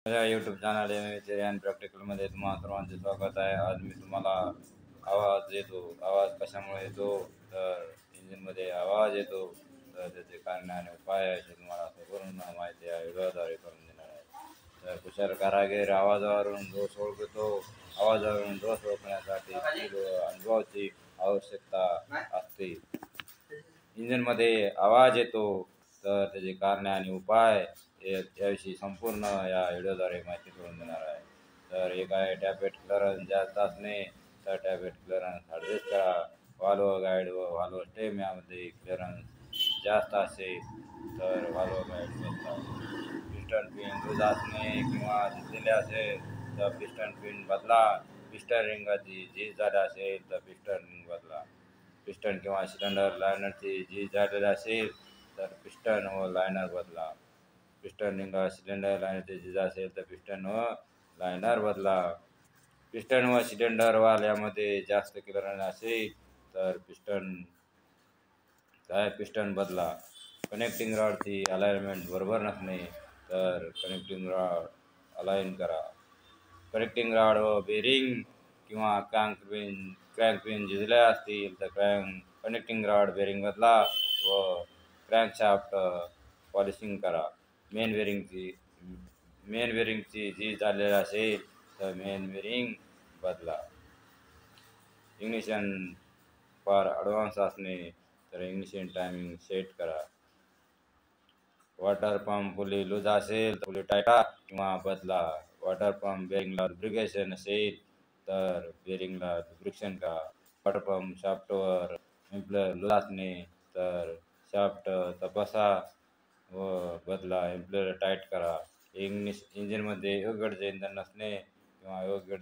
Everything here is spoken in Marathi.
माझ्या यूट्यूब चॅनल एम अँड प्रॅक्टिकलमध्ये तुम्हाला सर्वांचे स्वागत आहे. आज मी तुम्हाला आवाज कशामुळे येतो, तर इंजिनमध्ये आवाज येतो तर त्याचे कारण आणि उपाय आहे ते तुम्हाला संपूर्ण माहिती आहे व्हिडिओद्वारे करून देणार आहे. तर कुशल कारागीर आवाजावरून दोष ओळखतो. आवाजावरून दोष ओळखण्यासाठी अनुभवाची आवश्यकता असते. इंजिनमध्ये आवाज येतो तर त्याचे कारणे आणि उपाय याविषयी संपूर्ण या व्हिडिओद्वारे माहिती करून देणार आहे. तर एक आहे टॅपेट क्लिअरन्स जास्त असणे, तर टॅपेट क्लिअरन्स ॲडजस्ट करा. वाल्व गाईड व वाल्व स्टेम यामध्ये क्लिअरन्स जास्त असेल तर वाल्व गाईड बदला. पिस्टन पिन लूज असणे किंवा झिजलेले असेल तर पिस्टन पिन बदला. पिस्टन रिंगाची झीज झाली असेल तर पिस्टन रिंग बदला. पिस्टन किंवा सिलेंडर लायनरची झीज झालेली असेल तर पिस्टन व लायनर बदला. पिस्टन रिंगा सिलेंडर लायनरची झीज असेल तर पिस्टन व लायनर बदला. पिस्टन व सिलेंडर वाल्यामध्ये जास्त क्लिअरन्स असेल तर पिस्टन बदला. कनेक्टिंग रॉडची अलाइनमेंट बरोबर नसणे तर कनेक्टिंग रॉड अलाइन करा. कनेक्टिंग रॉड व बेरिंग किंवा क्रँक पिन झिजले असतील तर कनेक्टिंग रॉड बेरिंग बदला व क्रँकशाफ्ट पॉलिशिंग करा. मेन बेरिंगची झीज झालेली असेल तर मेन बेरिंग बदला. इग्निशन फार ॲडव्हान्स असणे तर इग्निशन टायमिंग सेट करा. वॉटर पंप पुली लूज असेल तर पुली टाटा किंवा बदला. वॉटर पंप बेरिंगला लुब्रिकेशन असेल तर बेरिंगला लुब्रिकेशन करा. वॉटर पंप शाफ्टवर इम्प्लर लूज असणे तर शाफ्ट तपासा व बदला. इम्प्लर टाईट करा. इंजिनमध्ये योग्य गतीचे इंधन नसणे किंवा योग्य